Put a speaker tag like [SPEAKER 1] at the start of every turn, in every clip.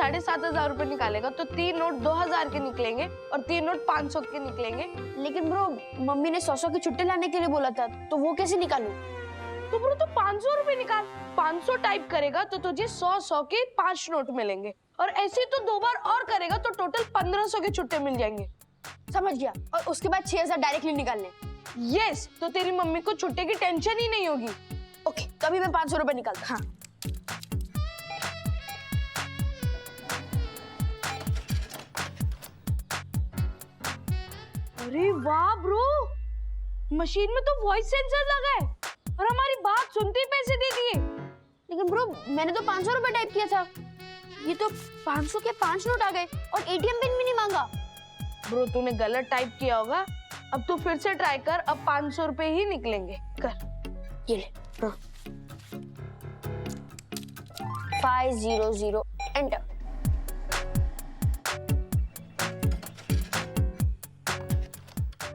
[SPEAKER 1] 7,500 रुपए निकालेगा तो 3 नोट 2,000 के निकलेंगे और 3 नोट 500 के निकलेंगे।
[SPEAKER 2] लेकिन ब्रो मम्मी ने 100 की छुट्टी लाने के लिए बोला था, तो वो कैसे निकालूं?
[SPEAKER 1] तो ब्रो तो 500 रुपए निकाल। 500 टाइप करेगा तो तुझे 100 के 5 नोट मिलेंगे और ऐसे तो 2 बार और करेगा तो टोटल 1500 के छुट्टे मिल जाएंगे।
[SPEAKER 2] समझ गया। और उसके बाद 6,000 डायरेक्टली निकालने।
[SPEAKER 1] यस, तो तेरी मम्मी को छुट्टे की टेंशन ही नहीं होगी।
[SPEAKER 2] ओके, तो अभी मैं 500 रुपए निकालता।
[SPEAKER 1] हाँ। अरे वाह ब्रो, मशीन में तो वॉइस सेंसर लगा है और हमारी बात सुनते ही पैसे दे दिए।
[SPEAKER 2] लेकिन ब्रो मैंने तो 500 रुपए टाइप किया था। ये तो 500 के 5 नोट आ गए और एटीएम पिन भी नहीं मांगा।
[SPEAKER 1] ब्रो तूने गलत टाइप किया होगा। अब तू फिर से ट्राई कर, अब 500 रुपए ही निकलेंगे। कर।
[SPEAKER 2] ये ले। हाँ। 500 एंटर।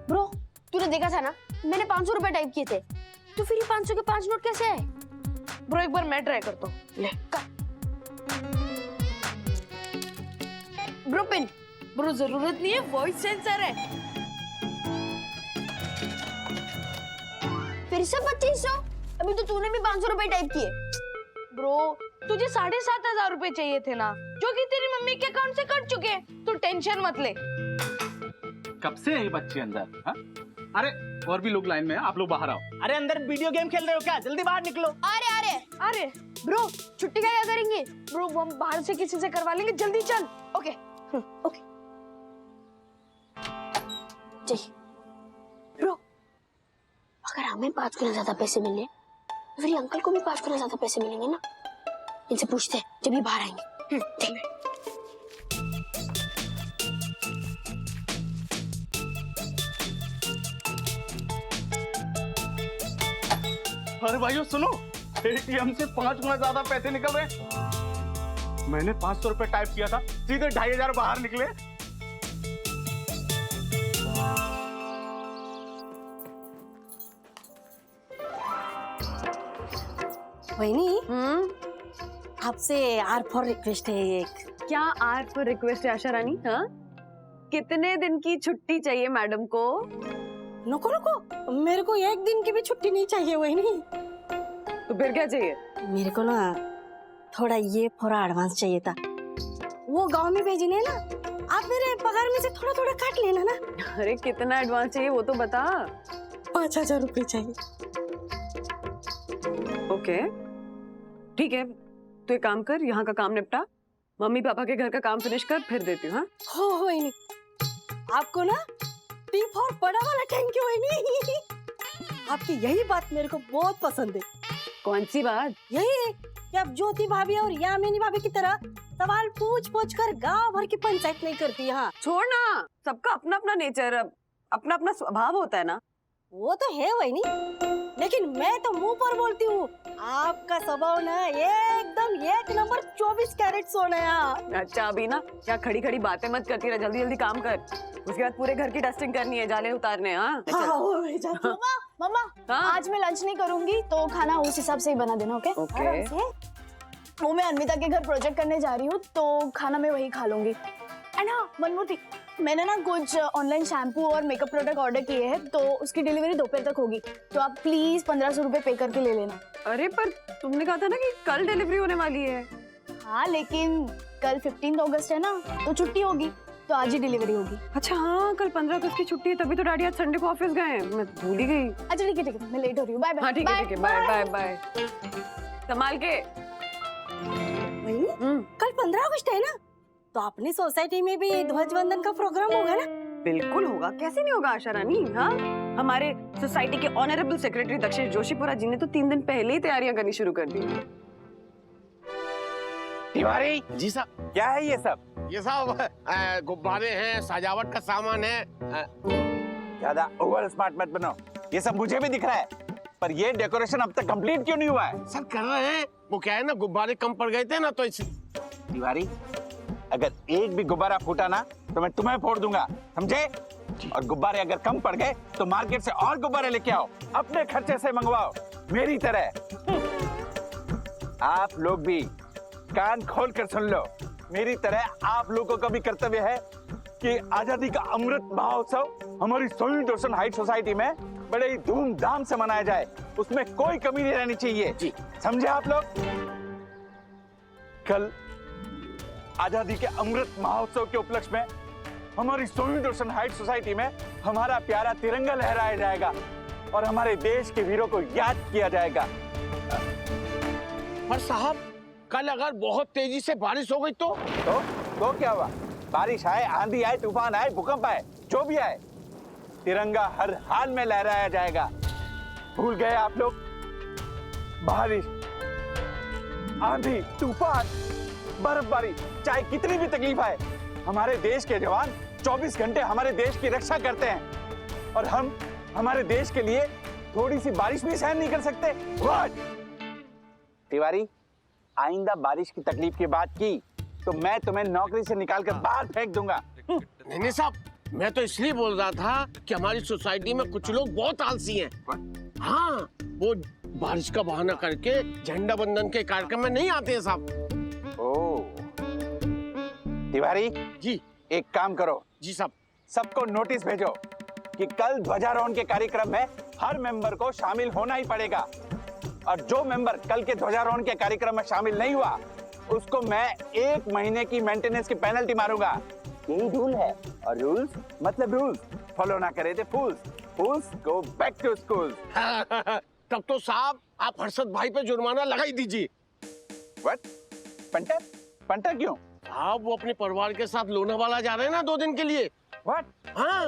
[SPEAKER 2] ब्रो तूने देखा था ना, मैंने 500 रुपए टाइप किए थे, तो फिर ये 500 के 5 नोट कैसे आए?
[SPEAKER 1] ब्रो एक बार मैं ट्राई करता हूँ। ले कर।
[SPEAKER 2] Bro pin.
[SPEAKER 1] ब्रो जरूरत नहीं है, वॉइस सेंसर है।
[SPEAKER 2] फिर से 2500? अभी तो तूने भी 500 रुपए टाइप किए।
[SPEAKER 1] ब्रो तुझे 7,500 रुपए चाहिए थे ना, जो कि तेरी मम्मी के अकाउंट से कट चुके हैं। तू टेंशन मत ले।
[SPEAKER 3] कब से है ये बच्चे अंदर? हा? अरे और भी लोग लाइन में हैं, आप लोग बाहर आओ।
[SPEAKER 4] अरे अंदर वीडियो गेम खेल रहे हो क्या? जल्दी बाहर निकलो।
[SPEAKER 2] अरे अरे
[SPEAKER 1] अरे
[SPEAKER 2] ब्रो छुट्टी का क्या करेंगे?
[SPEAKER 1] ब्रो हम बाहर से किसी से करवा लेंगे, जल्दी चल।
[SPEAKER 2] ओके ओके चाहिए। ब्रो अगर हमें 5 गुना ज्यादा पैसे मिले तो फिर अंकल को भी 5 गुना ज्यादा पैसे मिलेंगे ना। इनसे पूछते हैं जब ये बाहर आएंगे। ठीक।
[SPEAKER 3] अरे भाइयों सुनो, एटीएम से 5 गुना ज्यादा पैसे निकल रहे हैं। मैंने 500 रुपए टाइप किया था, सीधे 2,500 बाहर निकले।
[SPEAKER 5] वहीनी, आपसे आर फॉर रिक्वेस्ट है एक।
[SPEAKER 6] क्या आर फॉर रिक्वेस्ट है आशा रानी? हाँ, कितने दिन की छुट्टी चाहिए मैडम को?
[SPEAKER 5] नको नको, मेरे को एक दिन की भी छुट्टी नहीं चाहिए वहीनी।
[SPEAKER 6] तो फिर क्या चाहिए?
[SPEAKER 5] मेरे को ना थोड़ा ये थोड़ा एडवांस चाहिए था। वो गांव में भेजने ना, आप मेरे पगार में से थोड़ा थोड़ा काट लेना ना।
[SPEAKER 6] अरे कितना एडवांस चाहिए वो तो बता।
[SPEAKER 5] 5,000 रुपए चाहिए।
[SPEAKER 6] ओके ठीक है, तो एक काम कर, यहाँ का काम निपटा, मम्मी पापा के घर का काम फिनिश कर, फिर देती हूँ। हाँ
[SPEAKER 5] हो वहीनी, आपको ना टी फॉर बड़ा वाला थैंक यू वहीनी। आपकी यही बात मेरे को बहुत पसंद है।
[SPEAKER 6] कौन सी बात?
[SPEAKER 5] यही है कि आप ज्योति भाभी और यामिनी भाभी की तरह सवाल पूछ पूछ कर गांव भर की पंचायत नहीं करती। यहाँ
[SPEAKER 6] छोड़ ना, सबका अपना अपना नेचर, अपना अपना स्वभाव होता है ना।
[SPEAKER 5] वो तो है वहीनी, लेकिन मैं तो मुंह पर बोलती हूँ, आपका स्वभाव ना एकदम 1 नंबर 24 कैरेट सोना है।
[SPEAKER 6] अच्छा अभी ना क्या खड़ी खड़ी बातें मत करती रह, जल्दी जल्दी काम कर, उसके बाद पूरे घर की डस्टिंग करनी है, जाले उतारने। हाँ
[SPEAKER 2] मम्मा
[SPEAKER 6] हाँ?
[SPEAKER 2] आज मैं लंच नहीं करूंगी, तो खाना उस हिसाब से ही बना देना। Okay
[SPEAKER 6] okay.
[SPEAKER 2] वो मैं अन्विता के घर प्रोजेक्ट करने जा रही हूँ, तो खाना मैं वही खा लूंगी। एंड हाँ वन मोर थिंग, मैंने ना कुछ ऑनलाइन शैम्पू और मेकअप प्रोडक्ट ऑर्डर किए हैं, तो उसकी डिलीवरी दोपहर तक होगी, तो आप प्लीज 1500 रुपए पे करके ले लेना।
[SPEAKER 6] अरे पर तुमने कहा था ना कि कल डिलीवरी होने वाली है।
[SPEAKER 2] हाँ लेकिन कल 15 अगस्त है ना, तो छुट्टी होगी, तो आज ही डिलीवरी होगी।
[SPEAKER 6] अच्छा हाँ, कल 15 अगस्त की छुट्टी है, तभी तो डैडी आज संडे को ऑफिस गए हैं, मैं भूल ही गई।
[SPEAKER 2] अच्छा ठीक है, मैं लेट हो रही हूँ। Bye bye.
[SPEAKER 6] हाँ ठीक है, बाय बाय बाय, संभाल के।
[SPEAKER 5] कल 15 अगस्त है ना, तो अपनी सोसाइटी में भी ध्वजवंदन का प्रोग्राम होगा ना?
[SPEAKER 6] बिल्कुल होगा, कैसे नहीं होगा आशा रानी। हाँ हमारे सोसाइटी के ऑनरेबल सेक्रेटरी दक्षिश जोशीपुरा जी ने तो 3 दिन पहले ही तैयारियां करनी शुरू कर दी।
[SPEAKER 7] तिवारी
[SPEAKER 4] जी साहब।
[SPEAKER 7] क्या है ये सब? ये सब गुब्बारे हैं, सजावट का सामान है।
[SPEAKER 4] ज्यादा ओवर स्मार्ट मत बनो, ये सब मुझे भी दिख रहा है, पर ये डेकोरेशन अब तक कंप्लीट क्यों नहीं हुआ है?
[SPEAKER 7] सर कर रहे हैं, वो क्या है ना, गुब्बारे कम पड़ गए थे ना, तो इस
[SPEAKER 4] तिवारी अगर एक भी गुब्बारा फूटा ना तो मैं तुम्हें फोड़ दूंगा, समझे? और गुब्बारे अगर कम पड़ गए तो मार्केट से और गुब्बारे लेके आओ, अपने खर्चे से मंगवाओ, मेरी तरह। आप लोग भी कान खोल कर सुन लो, मेरी तरह आप लोगों का भी कर्तव्य है कि आजादी का अमृत महोत्सव हमारी सोवियत रोशन हाइट सोसाइटी में बड़े ही धूमधाम से मनाया जाए, उसमें कोई कमी नहीं रहनी चाहिए जी, समझे आप लोग? कल आजादी के अमृत महोत्सव के उपलक्ष्य में हमारी सोवियत रोशन हाइट सोसाइटी में हमारा प्यारा तिरंगा लहराया जाएगा और हमारे देश के वीरों को याद किया जाएगा।
[SPEAKER 7] पर साहब, कल अगर बहुत तेजी से बारिश हो गई तो
[SPEAKER 4] क्या हुआ? बारिश आए, आंधी आए, तूफान आए, भूकंप आए, जो भी आए, तिरंगा हर हाल में लहराया जाएगा। भूल गए आप लोग? बारिश, आंधी, तूफान, बर्फबारी, चाहे कितनी भी तकलीफ आए, हमारे देश के जवान 24 घंटे हमारे देश की रक्षा करते हैं और हम हमारे देश के लिए थोड़ी सी बारिश भी सहन नहीं कर सकते। तिवारी, आइंदा बारिश की तकलीफ की बात की तो मैं तुम्हें नौकरी से निकालकर बाहर फेंक दूंगा।
[SPEAKER 7] नहीं साहब, मैं तो इसलिए बोल रहा था कि हमारी सोसाइटी में कुछ लोग बहुत आलसी हैं। हाँ, वो बारिश का बहाना करके झंडा बंदन के कार्यक्रम में नहीं आते हैं साहब।
[SPEAKER 4] ओह, तिवारी
[SPEAKER 7] जी,
[SPEAKER 4] एक काम करो।
[SPEAKER 7] जी साहब।
[SPEAKER 4] सबको नोटिस भेजो कि कल ध्वजारोहण के कार्यक्रम में हर मेंबर को शामिल होना ही पड़ेगा और जो मेंबर कल के ध्वजारोहण के कार्यक्रम में शामिल नहीं हुआ उसको मैं 1 महीने की मेंटेनेंस की पेनल्टी मारूंगा। यही रूल है और रूल्स मतलब रूल्स, फॉलो ना करे थे फूल्स गो बैक टू स्कूल।
[SPEAKER 7] तब तो साहब आप हर्षद भाई पे जुर्माना लगा ही दीजिए।
[SPEAKER 4] व्हाट? पंटर? पंटर क्यों?
[SPEAKER 7] साहब वो अपने परिवार के साथ लोनावाला जा रहे हैं ना 2 दिन के लिए।
[SPEAKER 4] व्हाट?
[SPEAKER 7] हाँ।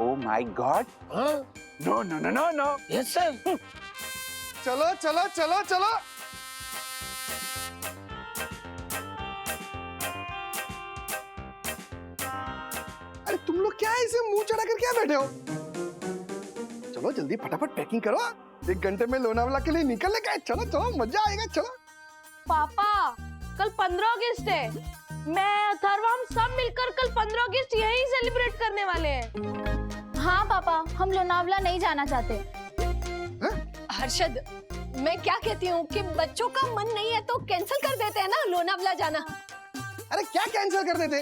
[SPEAKER 4] Oh my god.
[SPEAKER 7] हाँ।
[SPEAKER 4] No no no no no.
[SPEAKER 7] Yes sir.
[SPEAKER 3] चलो चलो चलो चलो। अरे तुम लोग क्या ऐसे मुंह चढ़ा कर क्या बैठे हो? चलो जल्दी फटाफट पैकिंग करो, 1 घंटे में लोनावाला के लिए निकलने का है। चलो चलो, मजा आएगा, चलो।
[SPEAKER 1] पापा, कल 15 अगस्त है। मैं अथर्वा हम सब मिलकर कल 15 अगस्त यहीं सेलिब्रेट करने वाले हैं।
[SPEAKER 2] हाँ पापा, हम लोनावला नहीं जाना चाहते।
[SPEAKER 5] हर्षद, मैं क्या कहती हूँ कि बच्चों का मन नहीं है तो कैंसिल कर देते हैं ना लोनावला जाना।
[SPEAKER 3] अरे क्या कैंसिल कर देते?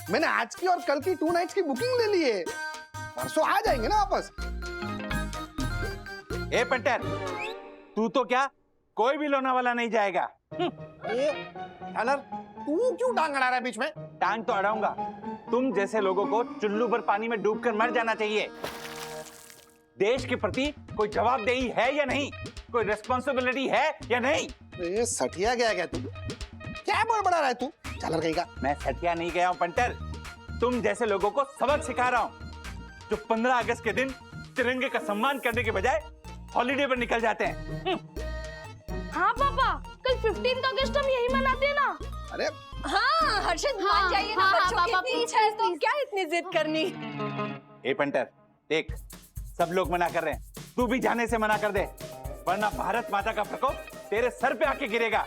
[SPEAKER 3] मैंने आज की और कल की 2 नाइट्स की बुकिंग ले ली है, परसों आ जाएंगे ना वापस।
[SPEAKER 4] ए पंटर, तू तो क्या, कोई भी लोनावाला नहीं जाएगा।
[SPEAKER 3] तू क्यों टांग अड़ा रहा है बीच में?
[SPEAKER 4] टांग तो अड़ाऊंगा, तुम जैसे लोगों को चुल्लू भर पानी में डूबकर मर जाना चाहिए। देश के प्रति कोई जवाबदेही है या नहीं, कोई रिस्पॉन्सिबिलिटी है या नहीं?
[SPEAKER 3] ये सठिया गया क्या तू? क्या बड़बड़ा रहा है तू? चल गएगा।
[SPEAKER 4] मैं सटिया नहीं गया हूं पंटर, तुम जैसे लोगों को सबक सिखा रहा हूं जो 15 अगस्त के दिन तिरंगे का सम्मान करने के बजाय हॉलिडे पर निकल जाते हैं।
[SPEAKER 1] हाँ पापा, कल 15 अगस्त हम यही मनाते हैं ना।
[SPEAKER 3] अरे
[SPEAKER 5] हाँ हर्षद, मान जाइए ना, बच्चों की इतनी इच्छा है तो क्या इतनी जिद करनी।
[SPEAKER 4] ए पंटर, देख सब लोग मना कर रहे हैं, तू भी जाने से मना कर दे, वरना भारत माता का प्रकोप तेरे सर पे आके गिरेगा।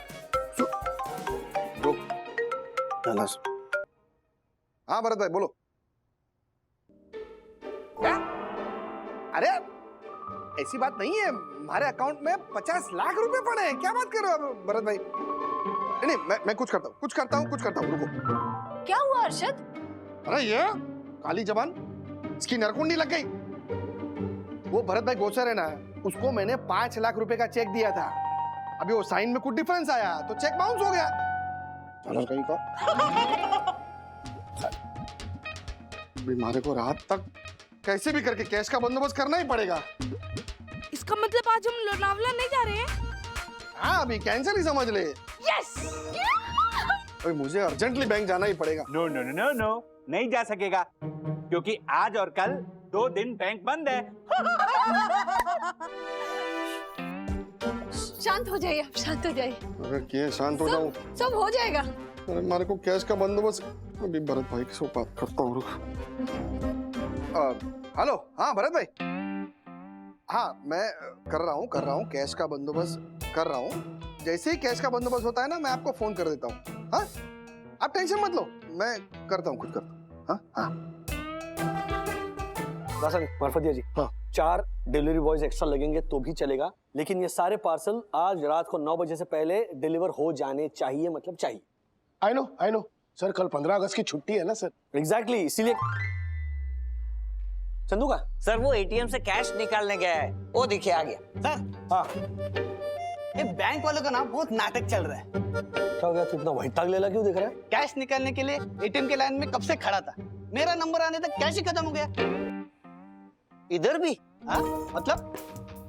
[SPEAKER 3] हाँ भरत भाई बोलो। क्या? अरे ऐसी बात नहीं है, हमारे अकाउंट में 50 लाख रुपए पड़े हैं। क्या बात कर रहे हो भरत भाई? नहीं मैं कुछ करता हूँ, रुको।
[SPEAKER 5] क्या हुआ हर्षद?
[SPEAKER 3] अरे ये काली जबान, इसकी नरकुंडी लग गई। वो भरत भाई गोचर है ना, उसको मैंने 5 लाख रुपए का चेक दिया था। अभी वो साइन में कुछ डिफरेंस आया तो चेक बाउंस हो गया। चलो कहीं का बीमारी को रात तक कैसे भी करके कैश का बंदोबस्त करना ही पड़ेगा।
[SPEAKER 1] इसका मतलब आज हम लोनावला नहीं जा रहे हैं?
[SPEAKER 3] हाँ, अभी कैंसिल ही समझ ले।
[SPEAKER 1] यस!
[SPEAKER 3] अभी मुझे अर्जेंटली बैंक जाना ही पड़ेगा।
[SPEAKER 4] No no no no no, नहीं जा सकेगा क्योंकि आज और कल 2 दिन बैंक बंद है।
[SPEAKER 5] शांत हो जाइए, शांत हो जाइए।
[SPEAKER 3] अगर क्या शांत हो जाऊं?
[SPEAKER 5] सब हो जाएगा।
[SPEAKER 3] हमारे को कैश का बंदोबस्त, अभी भरत भाई से बात करता हूँ। हेलो, हाँ भरत भाई, हाँ मैं कर रहा हूँ कैश का बंदोबस्त कर रहा हूँ। जैसे ही कैश का बंदोबस्त होता है ना, मैं आपको फोन कर देता हूँ। हाँ, आप टेंशन मत लो, मैं करता हूँ, खुद करता हूँ। हाँ हाँ
[SPEAKER 8] मार्फतिया जी, हाँ 4 डिलीवरी बॉयज एक्स्ट्रा लगेंगे तो भी चलेगा, लेकिन ये सारे पार्सल आज रात को 9 बजे से पहले डिलीवर हो जाने चाहिए, मतलब चाहिए।
[SPEAKER 7] आई नो सर, कल 15 अगस्त की छुट्टी है ना सर।
[SPEAKER 8] एग्जैक्टली इसीलिए चंदू का
[SPEAKER 9] सर वो एटीएम से कैश निकालने गया है, वो देखिए आ गया।
[SPEAKER 10] सर
[SPEAKER 8] हाँ
[SPEAKER 10] ये बैंक वालों का ना बहुत नाटक चल रहा है।
[SPEAKER 8] क्या हो गया, तू इतना वही ताग लेला क्यों दिख रहा है?
[SPEAKER 10] कैश निकालने के लिए एटीएम के लाइन में कब से खड़ा था, मेरा नंबर आने तक कैश ही खत्म हो गया।
[SPEAKER 9] इधर भी
[SPEAKER 10] हाँ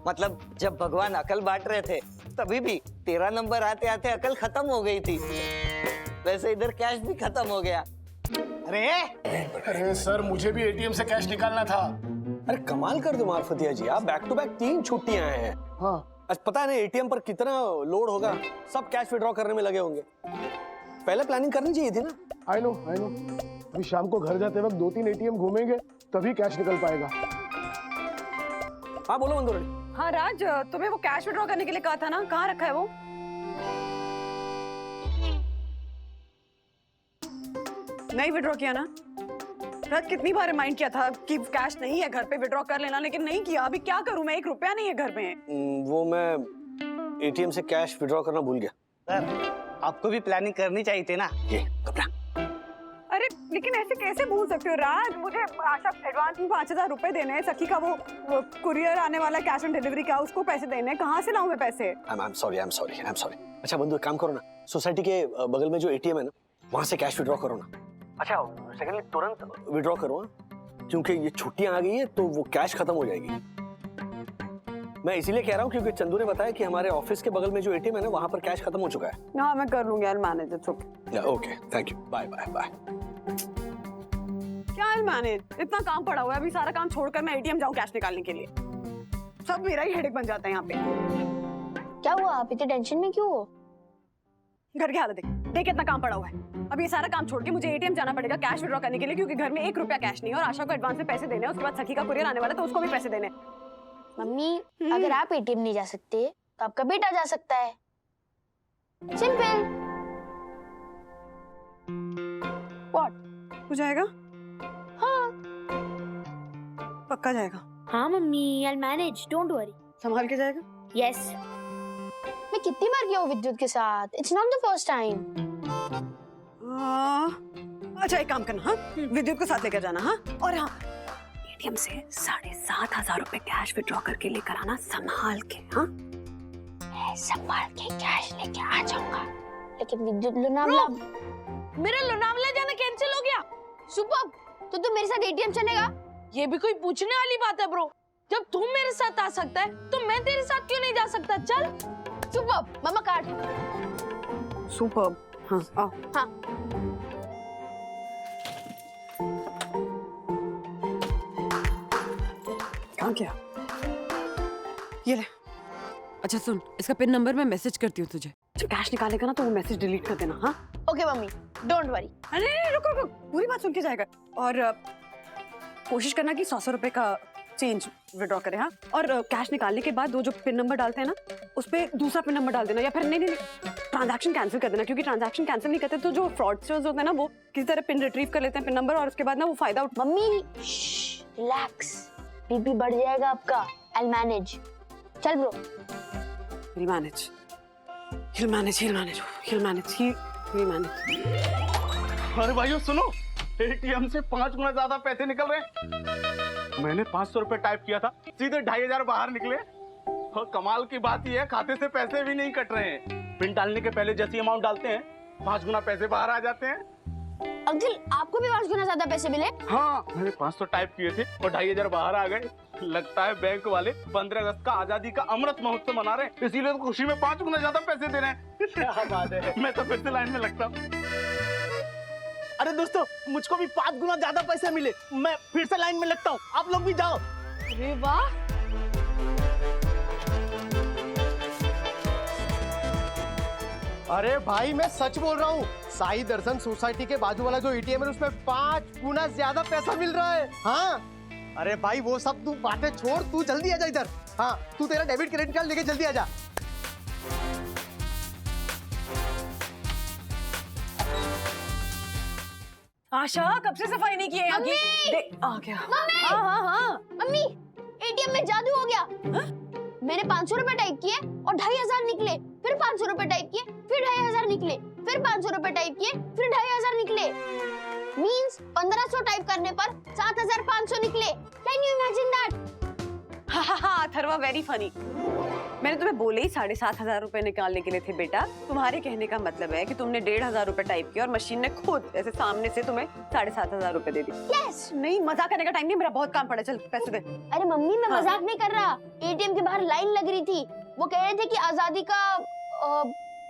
[SPEAKER 9] मतलब जब भगवान अकल बांट रहे थे तभी भी तेरा नंबर आते आते अकल खत्म हो गई थी। वैसे इधर कैश भी खत्म हो गया।
[SPEAKER 7] अरे सर, मुझे भी एटीएम से कैश निकालना था।
[SPEAKER 8] अरे कमाल कर दो मार्फतिया जी, आप बैक टू बैक 3 छुट्टियां हैं।
[SPEAKER 7] हाँ,
[SPEAKER 8] आज पता है ना एटीएम पर कितना लोड होगा, सब कैश विड्रॉ करने में लगे होंगे। पहले प्लानिंग करनी चाहिए थी ना।
[SPEAKER 7] आई नो अभी शाम को घर जाते वक्त 2-3 एटीएम घूमेंगे तभी कैश निकल पाएगा।
[SPEAKER 8] हाँ बोलो मंदोर।
[SPEAKER 6] हाँ राज, तुम्हें वो कैश विड्रॉ करने के लिए कहा था ना, कहाँ रखा है वो? नहीं विड्रॉ किया ना? राज कितनी बार रिमाइंड किया था कि कैश नहीं है घर पे, विड्रॉ कर लेना, लेकिन नहीं किया। अभी क्या करूं मैं, 1 रुपया नहीं है घर में।
[SPEAKER 8] वो मैं एटीएम से कैश विड्रॉ करना भूल गया।
[SPEAKER 10] सर आपको भी प्लानिंग करनी चाहिए थी ना।
[SPEAKER 8] ये घबरा।
[SPEAKER 6] अरे लेकिन ऐसे कैसे भूल सकते हो राज? मुझे आशा एडवांस में 5000 रुपए देने हैं, सखी का वो कुरियर आने वाला कैश ऑन डिलीवरी का, उसको पैसे देने हैं। कहाँ से लाऊं मैं पैसे?
[SPEAKER 8] I am sorry. अच्छा बंधु एक काम करो ना, सोसाइटी के बगल में जो एटीएम है ना, वहां से कैश विड्रॉ करो ना। अच्छा सेकंडली तुरंत विड्रॉ करो, क्योंकि ये छुट्टियां आ गई है तो वो कैश खत्म हो जाएगी। मैं इसीलिए कह रहा हूँ क्योंकि चंदू ने बताया कि हमारे ऑफिस के बगल में जो एटीएम है ना, वहां पर कैश खत्म हो चुका है।
[SPEAKER 6] हाँ मैं कर लूंगी, I'll manage, it's okay।
[SPEAKER 8] Okay thank you, bye bye bye.
[SPEAKER 6] क्या I'll manage? इतना काम पड़ा हुआ है, अभी सारा काम छोड़कर मैं एटीएम जाऊँ कैश निकालने के लिए? सब मेरा ही हेडेक बन जाता है यहाँ पे।
[SPEAKER 2] क्या हुआ, आप इतने टेंशन में क्यों हो?
[SPEAKER 6] घर की हालत देख कितना काम पड़ा हुआ है। अब ये सारा काम छोड़ के मुझे एटीएम जाना पड़ेगा कैश विड्रॉ करने के लिए, क्योंकि घर में 1 रुपया कैश नहीं है और आशा को एडवांस में पैसे देने हैं। उसके बाद सखी का कुरियर आने वाला है तो उसको भी पैसे देने।
[SPEAKER 2] मम्मी अगर आप एटीएम नहीं जा सकते तो आपका बेटा जा सकता है, सिंपल।
[SPEAKER 6] हो जाएगा?
[SPEAKER 2] हाँ
[SPEAKER 6] पक्का जाएगा?
[SPEAKER 2] हाँ mummy, I'll manage, don't worry।
[SPEAKER 6] संभाल के जाएगा?
[SPEAKER 2] यस। मैं कितनी बार गया हूँ विद्युत के साथ, it's not the first time.
[SPEAKER 6] अच्छा एक काम करना, हाँ विद्युत को साथ लेकर जाना। हाँ और हाँ एटीएम से 7500 रुपए कैश विड्रॉ करके लेकर आना, संभाल के। हाँ
[SPEAKER 2] संभाल के कैश लेके आ जाऊंगा, लेकिन विद्युत लोनावला,
[SPEAKER 1] मेरा लोनावला जाना कैंसिल हो गया।
[SPEAKER 2] सुपर। तो तू मेरे साथ एटीएम चलेगा?
[SPEAKER 1] ये भी कोई पूछने वाली बात है ब्रो? जब तुम मेरे साथ आ सकता है तो मैं तेरे साथ क्यों नहीं जा सकता? चल।
[SPEAKER 2] सुपर। मामा कार्ड।
[SPEAKER 6] सुपर। हाँ आओ।
[SPEAKER 2] हाँ
[SPEAKER 6] कहाँ गया? ये ले। अच्छा सुन, इसका पिन नंबर मैं मैसेज करती हूँ तुझे। जब कैश निकालेगा ना तो वो मैसेज डिलीट कर देना। हाँ
[SPEAKER 2] ओके मम्मी, डोंट वरी।
[SPEAKER 6] अरे रुको, पूरी बात सुन के जाएगा। और कोशिश करना कि 100 रुपए का चेंज विड्रॉ करें। हाँ और कैश निकालने के बाद वो जो पिन नंबर डालते हैं ना, उस पे दूसरा पिन नंबर डाल देना, या फिर नहीं ट्रांजैक्शन कैंसिल कर देना, क्योंकि ट्रांजैक्शन कैंसिल नहीं करते तो जो फ्रॉडस्टर्स होते हैं ना, वो किसी तरह पिन रिट्रीव कर लेते हैं, पिन नंबर, और उसके बाद ना वो फायदा
[SPEAKER 2] मम्मी रिलैक्स, बीपी बढ़ जाएगा आपका। I'll manage। चल ब्रो।
[SPEAKER 6] He'll manage।
[SPEAKER 10] अरे भाइयों सुनो, एटीएम से 5 गुना ज्यादा पैसे निकल रहे हैं। मैंने 500 रुपए टाइप किया था, सीधे 2500 बाहर निकले। और कमाल की बात यह है, खाते से पैसे भी नहीं कट रहे हैं। पिन डालने के पहले जैसी अमाउंट डालते हैं, 5 गुना पैसे बाहर आ जाते हैं।
[SPEAKER 2] अंकल आपको भी 5 गुना ज्यादा पैसे मिले?
[SPEAKER 10] हाँ मैंने 500 टाइप किए थे और 2500 बाहर आ गए। लगता है बैंक वाले 15 अगस्त का आजादी का अमृत महोत्सव मना रहे हैं, इसीलिए तो खुशी में 5 गुना ज्यादा पैसे दे रहे हैं। क्या बात है। मैं तो फिर से लाइन में लगता हूँ। अरे दोस्तों, मुझको भी 5 गुना ज्यादा पैसे मिले, मैं फिर से लाइन में लगता हूँ। आप लोग भी जाओ।
[SPEAKER 1] अरे वाह।
[SPEAKER 11] अरे भाई मैं सच बोल रहा हूँ, साई दर्शन सोसाइटी के बाजू वाला जो एटीएम है उसमें 5 गुना ज्यादा पैसा मिल रहा है। हाँ अरे भाई वो सब तू बातें छोड़, तू जल्दी आजा इधर। हाँ तू तेरा डेबिट क्रेडिट कार्ड लेके जल्दी आजा।
[SPEAKER 6] आशा कब से सफाई नहीं की है यहाँ की? देख आ गया।
[SPEAKER 2] मम्मी!
[SPEAKER 6] हाँ।
[SPEAKER 2] मम्मी एटीएम में जादू हो गया। मैंने 500 रुपए टाइप किए और 2500 निकले, फिर 500 रुपए टाइप किए, फिर 2500 निकले, फिर 500 रुपए टाइप किए,
[SPEAKER 6] फनी। मैंने तुम्हें बोले ही 7,500 रुपए निकालने के लिए थे बेटा। तुम्हारे कहने का मतलब है कि तुमने 1,500 रुपए टाइप किया और मशीन ने खुद ऐसे सामने से तुम्हें 7,500 रुपए दे दी।
[SPEAKER 2] यस।
[SPEAKER 6] नहीं, मजाक करने का टाइम नहीं, मेरा बहुत काम पड़ा, चल पैसे दे।
[SPEAKER 2] अरे मम्मी मैं मजाक नहीं कर रहा, एटीएम के बाहर लाइन लग रही थी, वो कह रहे थे कि आजादी का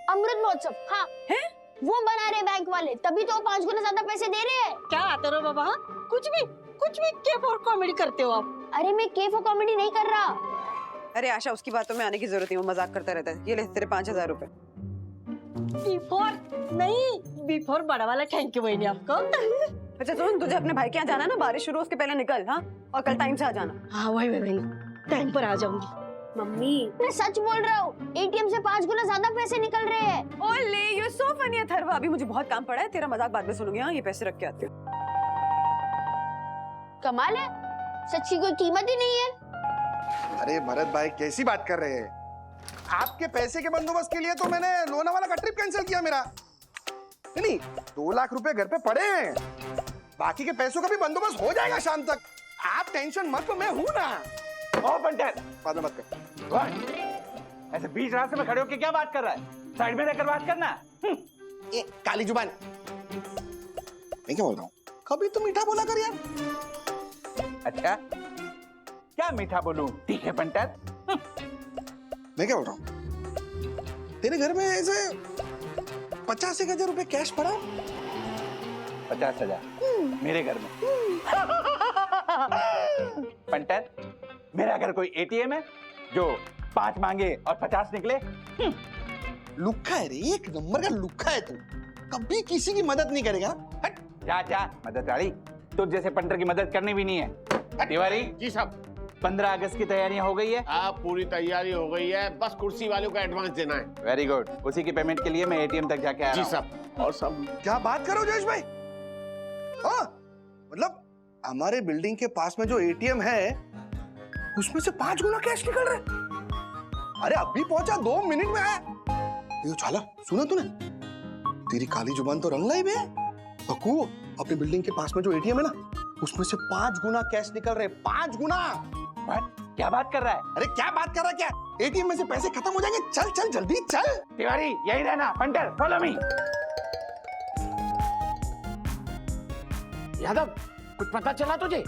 [SPEAKER 2] अमृत महोत्सव, हाँ
[SPEAKER 6] है?
[SPEAKER 2] वो बना रहे बैंक वाले, तभी तो 5 गुना ज्यादा पैसे दे रहे हैं।
[SPEAKER 5] क्या आते रहो बाबा, कुछ भी के फॉर कॉमेडी करते हो आप।
[SPEAKER 2] अरे मैं के फॉर कॉमेडी नहीं कर रहा।
[SPEAKER 6] अरे आशा, उसकी बातों में आने की जरूरत नहीं, वो मजाक करता रहता है। ये ले तेरे 5,000 रुपए।
[SPEAKER 5] बिफोर नहीं, बिफोर बड़ा वाला थैंक यू बहनी आपको।
[SPEAKER 6] अच्छा सुन, तुझे अपने भाई के यहाँ जाना है ना, बारिश शुरू उसके पहले निकल, हाँ? और कल टाइम से आ जाना।
[SPEAKER 5] हाँ वही बहनी, टाइम पर आ जाऊंगी।
[SPEAKER 2] मम्मी मैं सच बोल रहा हूँ, एटीएम से 5 गुना ज्यादा पैसे निकल रहे हैं।
[SPEAKER 6] ओले, यू सो फनी अथर्वा। अभी मुझे बहुत काम पड़ा है, तेरा मजाक बाद में सुनूंगी। हाँ, ये पैसे रख के आती हूँ।
[SPEAKER 2] कमाल है, सच की कोई कीमत ही नहीं है।
[SPEAKER 3] अरे भरत भाई कैसी बात कर रहे हैं? आपके पैसे के बंदोबस्त के लिए तो मैंने लोनावाला का ट्रिप कैंसिल किया मेरा। नहीं 2 लाख रुपए घर पे पड़े हैं, बाकी के पैसों का भी बंदोबस्त हो जाएगा शाम तक। आप टेंशन मत, मैं हूं ना।
[SPEAKER 4] ओ पंटर,
[SPEAKER 3] बाद में बात कर।
[SPEAKER 4] कौन ऐसे बीच रास्ते में खड़े होकर क्या बात कर रहा है? साइड में रहकर बात करना।
[SPEAKER 3] ए, काली जुबान। मैं क्या बोल रहा हूँ? कभी तो मीठा बोला कर यार।
[SPEAKER 4] अच्छा, क्या मीठा बोलूं? ठीक है पंटर।
[SPEAKER 3] मैं क्या बोल रहा हूँ? तेरे घर में ऐसे 50,000 रुपए कैश पड़ा?
[SPEAKER 4] 50,000 मेरे घर में? पंटर, मेरा घर कोई एटीएम है जो 5 मांगे और 50 निकले?
[SPEAKER 3] लुक्खा है रे, एक नंबर का लुक्खा है तू। कभी किसी की मदद नहीं करेगा। हट।
[SPEAKER 4] जा मदद वाली, तुझ जैसे पंटर की मदद करनी भी नहीं है। तिवारी
[SPEAKER 7] जी साहब।
[SPEAKER 4] 15 अगस्त की तैयारियां हो गई है?
[SPEAKER 7] आप पूरी तैयारी हो गई है, बस कुर्सी वालों का एडवांस देना है।
[SPEAKER 4] वेरी गुड, उसी की पेमेंट के लिए मैं एटीएम तक जाके आ रहा
[SPEAKER 7] जी
[SPEAKER 4] हूं।
[SPEAKER 7] साहब। और सब
[SPEAKER 3] क्या बात करो जयेश भाई? हाँ, मतलब हमारे बिल्डिंग के पास में जो एटीएम है उसमें से 5 गुना कैश निकल रहा है। अरे अभी पहुंचा, 2 मिनट में आया। ये चाला, सुना तूने? तेरी काली जुबान तो रंग लाई बे। बकू, अपने बिल्डिंग के पास में जो एटीएम है ना, उसमें से 5 गुना कैश निकल रहे। 5 गुना।
[SPEAKER 4] क्या बात कर रहा है?
[SPEAKER 3] अरे क्या बात कर रहा है? क्या एटीएम में से पैसे खत्म हो जाएंगे? चल चल जल्दी चल।
[SPEAKER 4] तिवारी यही रहना। Punter follow me.
[SPEAKER 7] यादव, कुछ पता चला तुझे?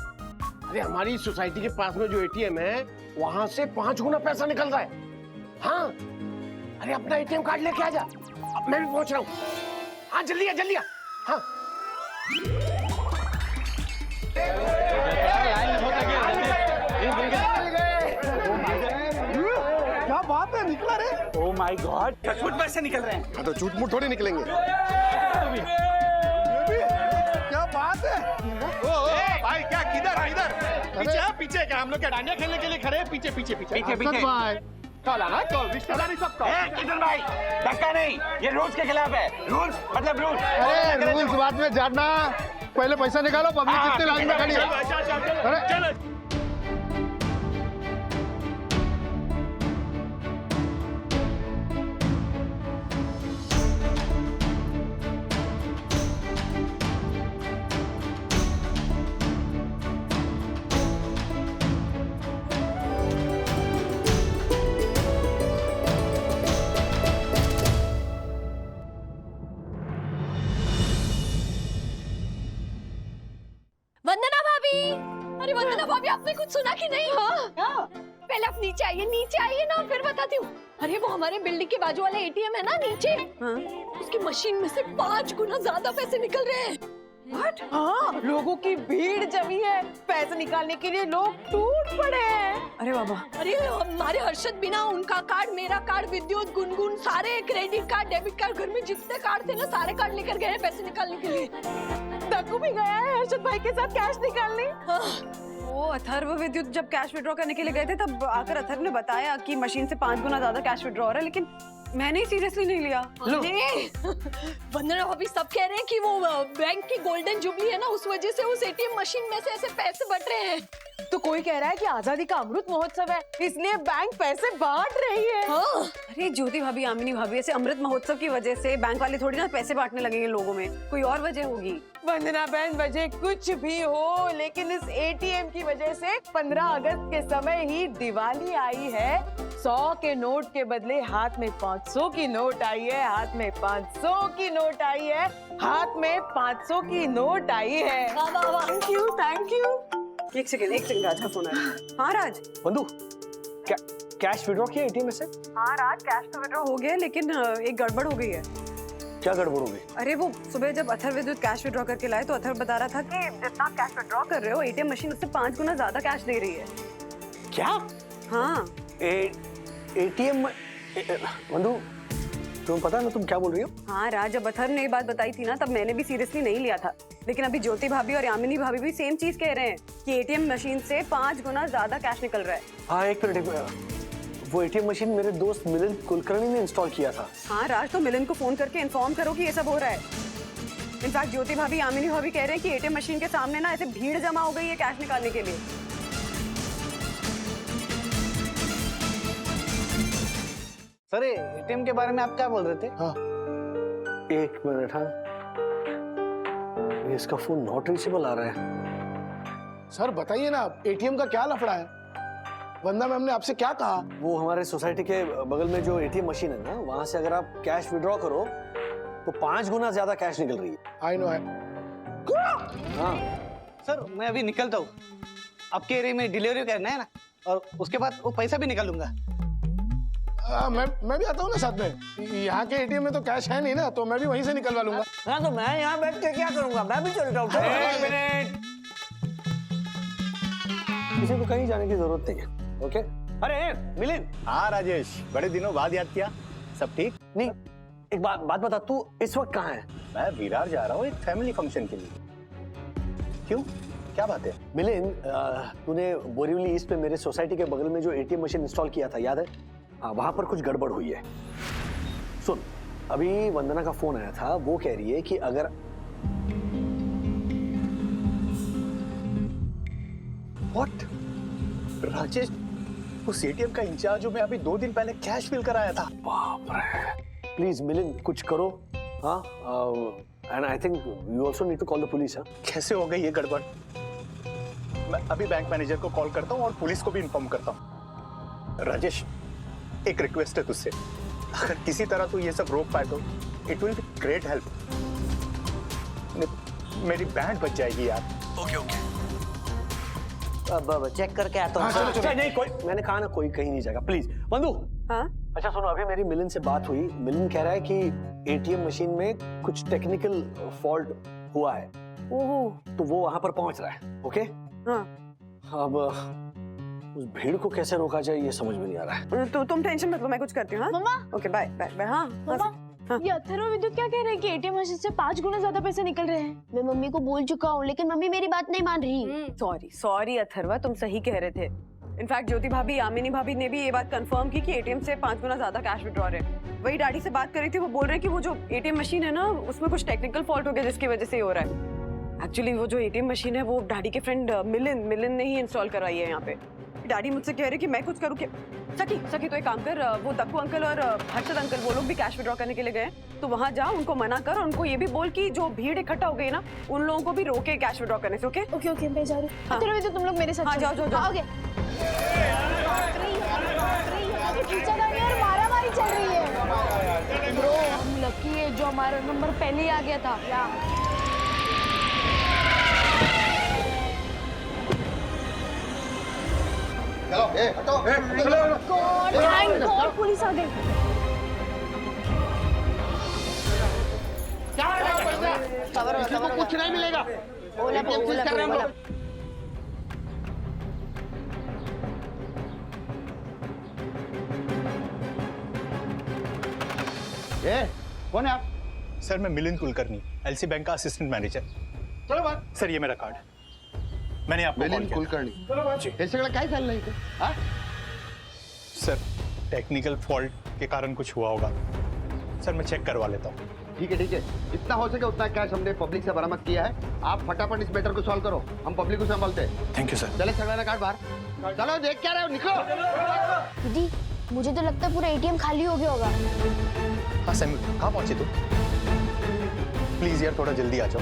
[SPEAKER 7] अरे हमारी सोसाइटी के पास में जो एटीएम है वहां से 5 गुना पैसा निकल रहा है। हाँ, अरे अपना एटीएम कार्ड लेके आ जा। अब मैं भी पहुंच रहा हूँ। हाँ जल्दी आ, जल्दी आ। हाँ
[SPEAKER 3] क्या बात है, निकला रे?
[SPEAKER 4] ओह माय गॉड, सचमुच पैसे निकल रहे हैं।
[SPEAKER 3] हाँ तो झूठ मूठ थोड़ी निकलेंगे। क्या बात है?
[SPEAKER 11] ओ भाई, क्या किधर इधर? पीछे क्या हम लोग क्या डांडिया खेलने के लिए खड़े हैं? पीछे
[SPEAKER 4] पीछे
[SPEAKER 11] भाई कॉल आना, कॉल रिश्तेदारी सब कॉल।
[SPEAKER 4] किशन भाई, धक्का नहीं, ये रूल्स के खिलाफ है। रूल्स मतलब रूल्स।
[SPEAKER 11] अरे रूल्स बाद में जानना, पहले पैसा निकालो। पब्लिक कितने लाइन में खड़ी है? अरे
[SPEAKER 1] वंदना भाभी, अरे वंदना भाभी, आपने कुछ सुना कि नहीं? हाँ, पहले आप नीचे आइए ना, फिर बताती हूँ। अरे वो हमारे बिल्डिंग के बाजू वाले एटीएम है ना नीचे,
[SPEAKER 6] हाँ?
[SPEAKER 1] उसकी मशीन में से 5 गुना ज्यादा पैसे निकल रहे हैं।
[SPEAKER 6] What? हाँ, लोगों की भीड़ जमी है, पैसे निकालने के लिए लोग टूट पड़े हैं। अरे बाबा,
[SPEAKER 1] अरे हमारे हर्षद बिना, उनका कार्ड, मेरा कार्ड, विद्युत, गुनगुन, सारे क्रेडिट कार्ड, डेबिट कार्ड, घर में जितने कार्ड थे ना, सारे कार्ड लेकर गए हैं पैसे निकालने के लिए।
[SPEAKER 6] दक्कू भी गया है हर्षद भाई के साथ कैश निकालने।
[SPEAKER 1] हाँ।
[SPEAKER 6] वो अथर्व विद्युत जब कैश विड्रॉ करने के लिए गए थे, तब आकर अथर्व ने बताया कि मशीन से 5 गुना ज्यादा कैश विड्रॉ हो रहा है, लेकिन मैंने सीरियसली नहीं लिया।
[SPEAKER 1] अरे वंदना भाभी सब कह रहे हैं कि वो बैंक की गोल्डन जुबली है ना, उस वजह से उस एटीएम मशीन में से ऐसे पैसे बट रहे हैं।
[SPEAKER 12] तो कोई कह रहा है कि आजादी का अमृत महोत्सव है, इसलिए बैंक पैसे बांट रही है।
[SPEAKER 1] हाँ।
[SPEAKER 6] अरे ज्योति भाभी, यामिनी भाभी, ऐसे अमृत महोत्सव की वजह से बैंक वाले थोड़ी ना पैसे बांटने लगेंगे लोगों में, कोई और वजह होगी।
[SPEAKER 12] वंदना बहन, वजह कुछ भी हो, लेकिन इस एटीएम की वजह से 15 अगस्त के समय ही दिवाली आई है। 100 के नोट के बदले हाथ में 500 की नोट आई है, हाथ में 500 की नोट आई है, हाथ में 500 की नोट आई है।
[SPEAKER 6] Thank you, thank you. एक सेकंड, राज का फोन आया। हाँ राज।
[SPEAKER 8] बंधु, कैश विड्रॉ किया एटीएम में से?
[SPEAKER 6] हाँ राज, कैश तो विड्रॉ हो गया, लेकिन एक गड़बड़ हो गई है।
[SPEAKER 8] क्या गड़बड़ हो गई?
[SPEAKER 6] अरे वो सुबह जब अथर विद्युत कैश विड्रॉ करके लाए तो अथर बता रहा था कि जितना कैश विड्रॉ कर रहे हो एटीएम मशीन उससे 5 गुना ज्यादा कैश दे रही है।
[SPEAKER 8] क्या?
[SPEAKER 6] हाँ।
[SPEAKER 8] एटीएम बंधु, तुम्हें पता है ना तुम क्या बोल रही हो?
[SPEAKER 6] हाँ राज, जब अथर ने ये बात बताई थी ना तब मैंने भी सीरियसली नहीं लिया था, लेकिन अभी ज्योति भाभी और यामिनी भाभी भी सेम चीज कह रहे हैं कि एटीएम मशीन से 5 गुना ज्यादा कैश निकल रहा है।
[SPEAKER 8] हाँ एक मिनट, वो एटीएम मशीन मेरे दोस्त मिलिंद कुलकर्णी ने इंस्टॉल किया था।
[SPEAKER 6] हाँ राज, तो मिलिंद को फोन करके इन्फॉर्म करो कि ये सब हो रहा है। इनफैक्ट ज्योति भाभी, यामिनी भाभी कह रहे हैं कि एटीएम मशीन के सामने ना ऐसे भीड़ जमा हो गई है कैश निकालने के लिए।
[SPEAKER 10] सर एटीएम के बारे में आप क्या बोल रहे थे?
[SPEAKER 8] हाँ एक मिनट। हाँ इसका फोन नॉट रीचेबल आ रहा है।
[SPEAKER 11] सर बताइए ना, एटीएम का क्या लफड़ा है? वंदना मैम ने आपसे क्या कहा?
[SPEAKER 8] वो हमारे सोसाइटी के बगल में जो एटीएम मशीन है ना, वहां से अगर आप कैश विड्रॉ करो तो 5 गुना ज्यादा कैश निकल रही है।
[SPEAKER 11] I know.
[SPEAKER 8] हाँ
[SPEAKER 10] सर मैं अभी निकलता हूँ, आपके एरिया में डिलीवरी करना है ना, और उसके बाद वो पैसा भी निकालूंगा।
[SPEAKER 11] मैं भी आता हूँ ना साथ में। यहाँ के एटीएम में तो कैश है नहीं ना, तो मैं भी वहीं से निकलवा लूंगा।
[SPEAKER 9] हाँ तो मैं यहाँ बैठ के क्या करूंगा, मैं भी चलता हूँ।
[SPEAKER 10] एक मिनट,
[SPEAKER 8] किसी को कहीं जाने की जरूरत नहीं है। ओके।
[SPEAKER 4] अरे मिलिंद। हाँ राजेश, बड़े दिनों बाद याद किया। सब ठीक?
[SPEAKER 8] नहीं, एक बात बता, तू इस वक्त कहाँ है?
[SPEAKER 4] मैं विरार जा रहा हूँ एक फैमिली फंक्शन के लिए। क्यों, क्या बात है?
[SPEAKER 8] मिलिंद, तूने बोरीवली ईस्ट पे मेरे सोसाइटी के बगल में जो एटीएम मशीन इंस्टॉल किया था, याद है? हाँ, वहां पर कुछ गड़बड़ हुई है। सुन, अभी वंदना का फोन आया था, वो कह रही है कि अगर
[SPEAKER 4] व्हाट? राजेश, उस एटीएम का इंचार्ज जो मैं अभी 2 दिन पहले कैश फिल कराया था।
[SPEAKER 8] बाप रे। प्लीज मिलिंद कुछ करो। हाँ, and I think you also need to call the police. हाँ,
[SPEAKER 4] कैसे हो गई ये गड़बड़? मैं अभी बैंक मैनेजर को कॉल करता हूँ और पुलिस को भी इन्फॉर्म करता हूँ। राजेश, एक रिक्वेस्ट है तुझसे, अगर किसी तरह तू ये सब रोक पाए तो it will be great help. मेरी बैंड बच जाएगी यार।
[SPEAKER 8] Okay okay.
[SPEAKER 9] अब चेक करके आता हूँ।
[SPEAKER 8] अच्छा नहीं, कोई, मैंने कहा ना कोई कहीं नहीं जाएगा, प्लीज। बंधु।
[SPEAKER 6] हाँ?
[SPEAKER 8] अच्छा सुनो, अभी मेरी मिलिंद से बात हुई। मिलिंद कह रहा है कि एटीएम मशीन में कुछ टेक्निकल फॉल्ट हुआ है।
[SPEAKER 6] ओहो।
[SPEAKER 8] तो वो वहां पर पहुंच रहा है। ओके।
[SPEAKER 6] हाँ।
[SPEAKER 8] अब उस भीड़ को कैसे रोका जाए ये समझ में नहीं आ रहा है।
[SPEAKER 6] तो तुम टेंशन मत लो, मैं कुछ करती हूँ। हाँ?
[SPEAKER 2] मम्मा।
[SPEAKER 6] Okay, bye bye bye. हाँ
[SPEAKER 2] मम्मा, ये अथर्व विद्युत क्या कह रहे हैं कि एटीएम मशीन से 5 गुना ज्यादा पैसे निकल रहे हैं। मैं मम्मी को बोल चुका हूँ, लेकिन मम्मी मेरी बात नहीं मान रही।
[SPEAKER 6] सॉरी अथर्वा, तुम सही कह रहे थे। इनफैक्ट ज्योति भाभी, यामिनी भाभी ने भी ये बात कंफर्म की कि एटीएम से 5 गुना ज्यादा कैश विड्रॉ है। वही डैडी से बात कर रही थी, वो बोल रहे हैं कि वो जो एटीएम मशीन है ना, उसमें कुछ टेक्निकल फॉल्ट हो गया जिसकी वजह से हो रहा है। एक्चुअली वो जो एटीएम मशीन है वो डैडी के फ्रेंड मिलिंद ने ही इंस्टॉल करवाई है यहाँ पे। डैडी मुझसे कह रहे कि मैं कुछ करूँ कि सखी तो एक काम कर, वो दक्कू अंकल और हर्षद अंकल वो लोग भी कैश विड्रॉ करने के लिए गए, तो वहाँ जा, उनको मना कर और उनको ये भी बोल कि जो भीड़ इकट्ठा हो गई ना, उन लोगों को भी रोके कैश विड्रॉ करने से। ओके
[SPEAKER 2] ओके मैं जा रही हूँ।
[SPEAKER 6] हाँ।
[SPEAKER 2] अथर्व विद्युत, तुम लोग मेरे साथ
[SPEAKER 6] हाँ, जाओ।
[SPEAKER 2] आओगे? खींचातानी और मारामारी चल रही है।
[SPEAKER 1] ब्रो, हम लकी है जो हमारा नंबर पहले ही आ गया था।
[SPEAKER 3] चलो, हटो।
[SPEAKER 2] थैंक गॉड पुलिस आ गई।
[SPEAKER 11] कुछ नहीं मिलेगा।
[SPEAKER 10] कौन है आप?
[SPEAKER 4] सर मैं मिलिंद कुलकर्णी, एलसी बैंक का असिस्टेंट मैनेजर।
[SPEAKER 10] चलो बात।
[SPEAKER 4] सर ये मेरा कार्ड, मैंने आपको कॉल किया था।
[SPEAKER 3] कुलकर्णी, हे सगळं काय चाललंय इथे?
[SPEAKER 4] सर
[SPEAKER 10] टेक्निकल फॉल्ट के कारण कुछ हुआ होगा। सर मैं चेक करवा लेता हूँ।
[SPEAKER 11] ठीक है जितना हो सके उतना कैश हमने पब्लिक से बरामद किया है। आप फटाफट इस मैटर को सॉल्व करो, हम पब्लिक को संभालते हैं।
[SPEAKER 10] Thank you sir.
[SPEAKER 11] चले छगड़ाना काट बाहर, चलो देख क्या रहे हो, निकलो।
[SPEAKER 2] दीदी मुझे तो लगता है पूरा एटीएम खाली हो गया होगा।
[SPEAKER 10] हाँ सैम, कहाँ पहुंचे तुम? प्लीज यार थोड़ा जल्दी आ जाओ।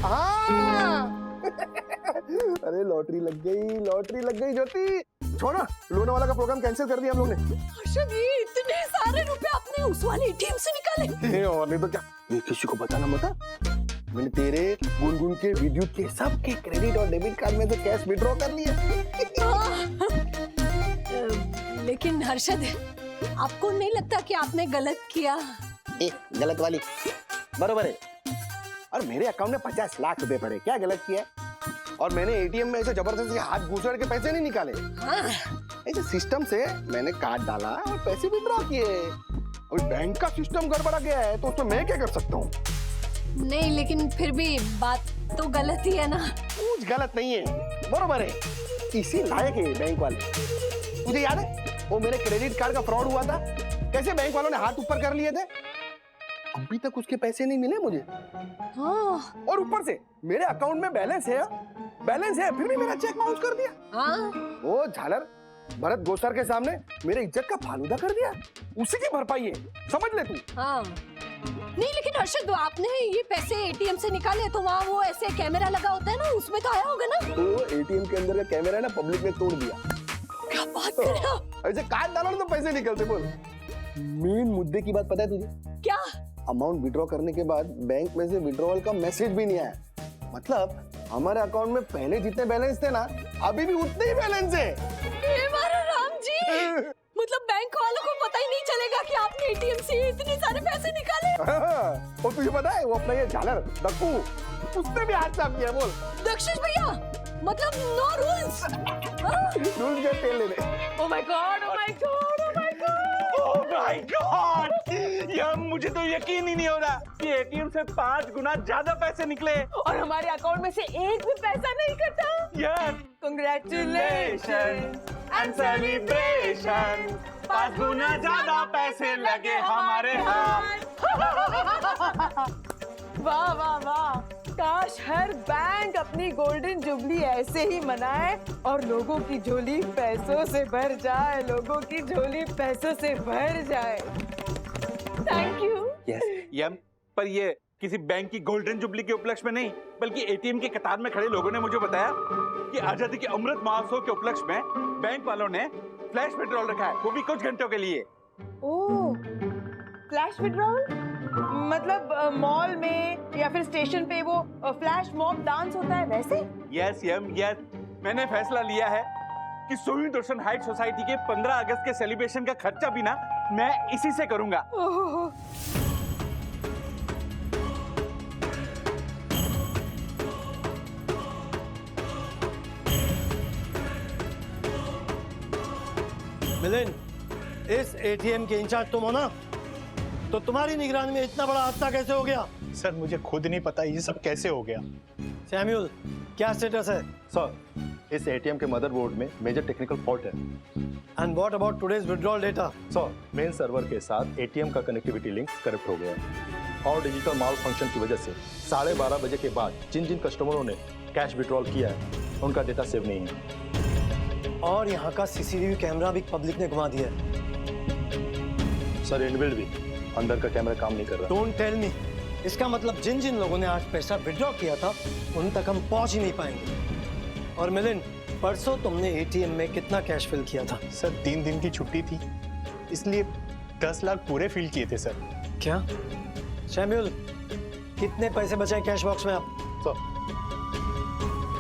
[SPEAKER 3] हाँ। अरे लॉटरी लग गई ज्योति। छोड़ो, लोनावाला का प्रोग्राम कैंसिल कर दिया हम लोग ने।
[SPEAKER 5] हर्षद, ये इतने सारे रुपए आपने उस वाले एटीएम से निकाले?
[SPEAKER 3] और नहीं तो क्या, ये किसी को बताना मत। मैंने तेरे गुनगुन के विद्युत के सबके क्रेडिट और डेबिट कार्ड में से कैश विड्रॉ कर लिए।
[SPEAKER 5] लेकिन हर्षद, आपको नहीं लगता कि आपने गलत किया?
[SPEAKER 3] गलत वाली बरोबर है। और मेरे अकाउंट में 50 लाख रुपए पड़े, क्या गलत किया? और मैंने एटीएम में ऐसे जबरदस्ती हाथ घुसेड़ के पैसे नहीं निकाले। ऐसे सिस्टम से मैंने कार्ड डाला और पैसे विड्रॉ किए। अभी बैंक का सिस्टम गड़बड़ा गया है तो उसमें मैं क्या कर सकता हूँ?
[SPEAKER 5] नहीं, लेकिन फिर भी बात तो गलत ही है ना।
[SPEAKER 3] कुछ गलत नहीं है, बरोबर है। इसी लायक है बैंक वाले। तुझे याद है वो मेरे क्रेडिट कार्ड का फ्रॉड हुआ था, कैसे बैंक वालों ने हाथ ऊपर कर लिए थे? अभी तक उसके पैसे नहीं मिले मुझे।
[SPEAKER 5] हाँ।
[SPEAKER 3] और ऊपर से मेरे अकाउंट में बैलेंस है फिर भी मेरा चेक बाउंस कर दिया।
[SPEAKER 5] हाँ।
[SPEAKER 3] वो झालर भरत गोसर के सामने मेरे इज्जत का फालूदा कर दिया। उसी की भरपाई है, समझ ले तू।
[SPEAKER 5] हाँ। नहीं, लेकिन हर्षद, आपने ये पैसे एटीएम से निकाले तो वहाँ वो ऐसे कैमरा लगा होता है ना, उसमें तो आया होगा ना?
[SPEAKER 3] तो एटीएम के अंदर का कैमरा ना पब्लिक ने तोड़ दिया।
[SPEAKER 5] क्या बात कर रहे हो?
[SPEAKER 3] ऐसे कार्ड डालो तो पैसे निकलते। बोल, मेन मुद्दे की बात पता है तुझे?
[SPEAKER 5] क्या?
[SPEAKER 3] अमाउंट विड्रॉ करने के बाद बैंक में से विड्रॉवल का मैसेज भी नहीं आया। मतलब हमारे अकाउंट में पहले जितने बैलेंस थे ना, अभी भी उतने ही बैलेंस है।
[SPEAKER 5] हे मारा राम जी, मतलब बैंक वालों को पता ही नहीं चलेगा कि आपने एटीएम से इतने सारे पैसे निकाले।
[SPEAKER 3] और तुझे पता है वो अपना ये झालर डक्कू, उसने भी हाथ साफ किया। बोल
[SPEAKER 5] दक्षिश भैया, मतलब नो रूल्स।
[SPEAKER 3] रूल्स के तेल लेने।
[SPEAKER 12] Oh my God, oh my God, oh my God!
[SPEAKER 4] Oh my God, यार मुझे तो यकीन ही नहीं हो रहा कि एटीएम से 5 गुना ज्यादा पैसे निकले
[SPEAKER 12] और हमारे अकाउंट में से एक भी पैसा नहीं कटा।
[SPEAKER 4] यार।
[SPEAKER 12] Congratulations
[SPEAKER 4] एंड सेलिब्रेशन, 5 गुना ज्यादा पैसे लगे हमारे हाथ।
[SPEAKER 12] वाह वाह वाह, काश हर बैंक अपनी गोल्डन जुबली ऐसे ही मनाए और लोगों की झोली पैसों से भर जाए, लोगों की झोली पैसों से भर जाए। Thank you.
[SPEAKER 4] यम, पर ये किसी बैंक की गोल्डन जुबली के उपलक्ष्य में नहीं, बल्कि एटीएम के कतार में खड़े लोगों ने मुझे बताया कि आजादी के अमृत महोत्सव के उपलक्ष्य में बैंक वालों ने फ्लैश विड्रॉल रखा है, वो भी कुछ घंटों के लिए।
[SPEAKER 12] ओह, फ्लैश विड्रॉल मतलब मॉल में या फिर स्टेशन पे वो फ्लैश मॉब डांस होता है वैसे?
[SPEAKER 4] यस यम यस, मैंने फैसला लिया है कि सोई दर्शन हाइट सोसाइटी के 15 अगस्त के सेलिब्रेशन का खर्चा भी ना मैं इसी से करूंगा।
[SPEAKER 11] मिलिन, इस एटीएम के इंचार्ज तुम हो ना? तो तुम्हारी निगरानी में इतना बड़ा हादसा कैसे हो गया?
[SPEAKER 10] सर मुझे खुद नहीं पता ये सब कैसे हो गया।
[SPEAKER 11] सैम्यूल, क्या स्टेटस है?
[SPEAKER 13] सर, इस एटीएम के मदरबोर्ड में मेजर टेक्निकल फॉल्ट है।
[SPEAKER 11] And what about today's withdrawal data?
[SPEAKER 13] Sir, main server के साथ एटीएम का कनेक्टिविटी लिंक करप्ट हो गया है और डिजिटल माल फंक्शन की वजह से 12:30 बजे के बाद जिन जिन कस्टमरों ने कैश विड्रॉल किया है उनका डेटा सेव नहीं है।
[SPEAKER 11] और यहाँ का सीसीटीवी कैमरा भी पब्लिक ने घुमा दिया है।
[SPEAKER 13] सर, इनबिल्ड भी अंदर का कैमरा काम नहीं कर रहा।
[SPEAKER 11] डोंट टेल मी, इसका मतलब जिन जिन लोगों ने आज पैसा विड्रॉ किया था उन तक हम पहुंच ही नहीं पाएंगे। और मिलिन, परसों तुमने एटीएम में कितना कैश फिल किया था?
[SPEAKER 10] सर 3 दिन की छुट्टी थी, इसलिए 10 लाख पूरे फिल किए थे सर।
[SPEAKER 11] क्या? सैम्यूल, कितने पैसे बचे कैश बॉक्स में आप?
[SPEAKER 13] सर,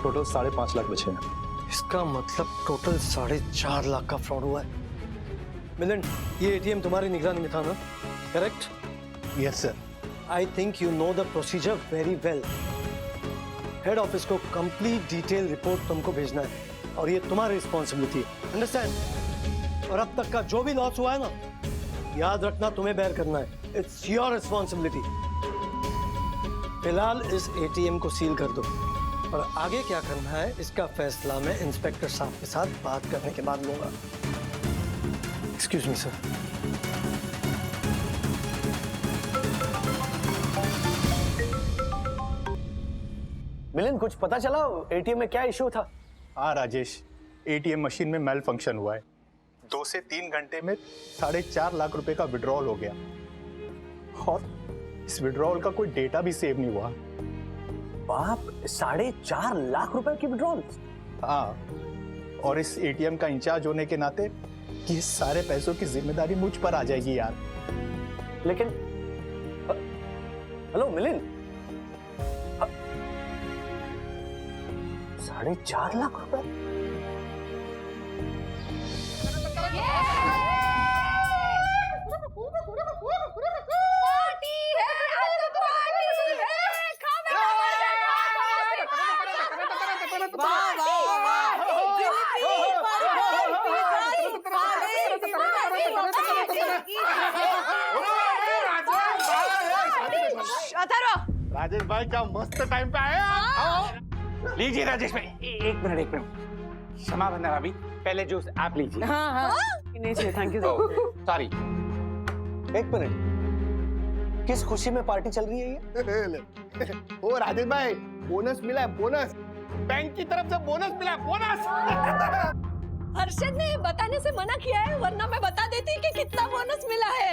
[SPEAKER 13] टोटल 5.5 लाख बचे हैं।
[SPEAKER 11] इसका मतलब टोटल 4.5 लाख का फ्रॉड हुआ है। मिलिन, ये एटीएम तुम्हारी निगरानी में था ना? Correct?
[SPEAKER 10] Yes sir.
[SPEAKER 11] I think you know the procedure very well. Head office को कंप्लीट डिटेल रिपोर्ट तुमको भेजना है और ये तुम्हारी रिस्पॉन्सिबिलिटी है, अंडरस्टैंड? और अब तक का जो भी लॉस हुआ है ना, याद रखना तुम्हें बेयर करना है। It's your responsibility. फिलहाल इस एटीएम को सील कर दो और आगे क्या करना है इसका फैसला मैं इंस्पेक्टर साहब के साथ बात करने के बाद लूंगा।
[SPEAKER 8] Excuse me sir. मिलिंद, कुछ पता चला एटीएम में क्या इशू था?
[SPEAKER 13] हाँ राजेश, एटीएम मशीन में मेल फंक्शन हुआ है। 2 से 3 घंटे में 4.5 लाख रुपए का विड्रॉल हो गया और इस विड्रॉल का कोई डेटा भी सेव नहीं हुआ।
[SPEAKER 8] बाप, 4.5 लाख रुपए की विड्रॉल?
[SPEAKER 13] हाँ, और इस एटीएम का इंचार्ज होने के नाते ये सारे पैसों की जिम्मेदारी मुझ पर आ जाएगी यार।
[SPEAKER 8] लेकिन हेलो मिलिंद, 4.5 लाख रुपए?
[SPEAKER 10] राजेश भाई क्या मस्त टाइम पे आए आप।
[SPEAKER 4] लीजिए राजेश भाई, एक मिनट। क्षमा बंदा भाभी, पहले जूस आप लीजिए।
[SPEAKER 6] हाँ नहीं चाहिए, थैंक यू।
[SPEAKER 4] सॉरी।
[SPEAKER 8] एक मिनट, किस खुशी में पार्टी चल रही है ये?
[SPEAKER 3] ओ राजेश भाई, बोनस मिला है, बोनस। बैंक की तरफ से बोनस मिला है, बोनस।
[SPEAKER 5] हर्षद ने बताने से मना किया है, वरना मैं बता देती कि कितना बोनस मिला है।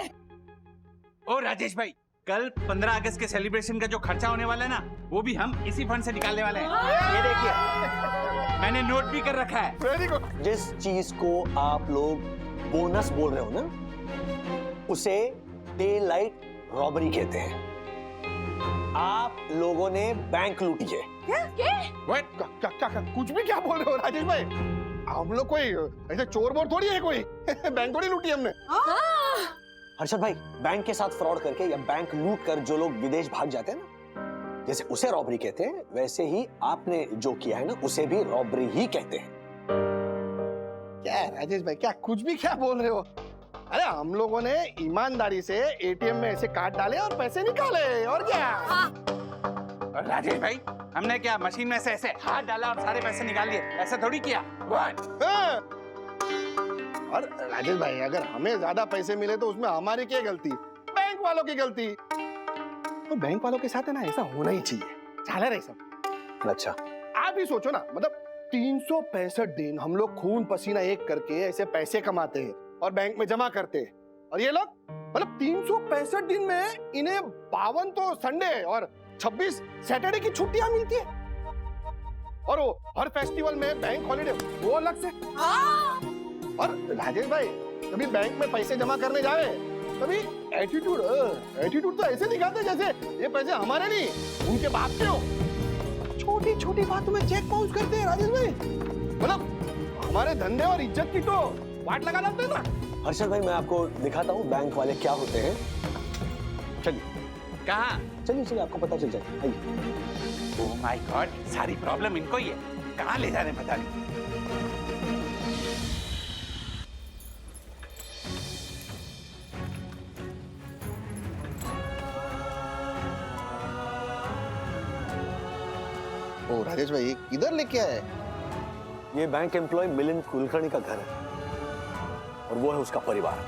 [SPEAKER 4] ओ राजेश भाई, कल 15 अगस्त के सेलिब्रेशन का जो खर्चा होने वाला है ना, वो भी हम इसी फंड से निकालने वाले हैं। ये देखिए, मैंने नोट भी कर रखा है।
[SPEAKER 3] Very good.
[SPEAKER 8] जिस चीज को आप लोग बोनस बोल रहे हो ना, उसे डे लाइट रॉबरी कहते हैं। आप लोगों ने बैंक लूटी है।
[SPEAKER 3] क्या कुछ भी क्या बोल रहे हो राजेश भाई? हम लोग कोई ऐसे चोर बोर थोड़ी है, कोई बैंक थोड़ी लूटी हमने।
[SPEAKER 8] हर्षद भाई, बैंक के साथ फ्रॉड करके या बैंक लूट कर जो लोग विदेश भाग जाते हैं ना, जैसे उसे रॉबरी कहते हैं, वैसे ही आपने जो किया है ना, उसे भी रॉबरी ही कहते हैं।
[SPEAKER 3] क्या है राजेश भाई, क्या कुछ भी क्या बोल रहे हो? अरे हम लोगों ने ईमानदारी से एटीएम में ऐसे कार्ड डाले और पैसे निकाले, और क्या?
[SPEAKER 4] और राजेश भाई, हमने क्या मशीन में से ऐसे हाथ डाला और सारे पैसे निकाल लिए, ऐसा थोड़ी किया।
[SPEAKER 3] और राजेश भाई, अगर हमें ज्यादा पैसे मिले तो उसमें हमारी क्या गलती? बैंक वालों की गलती। तो बैंक वालों के साथ है ना, ऐसा होना ही चाहिए। चल रहे सब।
[SPEAKER 8] अच्छा,
[SPEAKER 3] आप ही सोचो ना, मतलब 365 दिन हम लोग खून पसीना एक करके ऐसे पैसे कमाते हैं और बैंक में जमा करते हैं, और ये लोग मतलब 365 दिन में इन्हें 52 तो संडे और 26 सैटरडे की छुट्टियां मिलती है, और वो हर फेस्टिवल में बैंक हॉलिडे वो अलग से। और राजेश भाई, कभी बैंक में पैसे जमा करने जाए तभी एटीट्यूड तो ऐसे दिखाते जैसे ये पैसे हमारे नहीं, उनके बाप के हो। छोटी छोटी बातों में चेक बाउंस करते हैं राजेश भाई, मतलब हमारे धंधे और इज्जत की तो वाट लगा लेते हैं ना।
[SPEAKER 8] हर्षद भाई, मैं आपको दिखाता हूँ बैंक वाले क्या होते हैं। चलिए।
[SPEAKER 4] कहाँ?
[SPEAKER 8] चलिए, आपको पता चल जाएगा। आइए।
[SPEAKER 4] ओह माय गॉड, सारी प्रॉब्लम इनको ही है। कहाँ ले जा रहे हैं पता नहीं।
[SPEAKER 3] ओ राजेश भाई, इधर लेके आए?
[SPEAKER 8] ये बैंक एम्प्लॉय मिलिंद कुलकर्णी का घर है, और वो है उसका परिवार।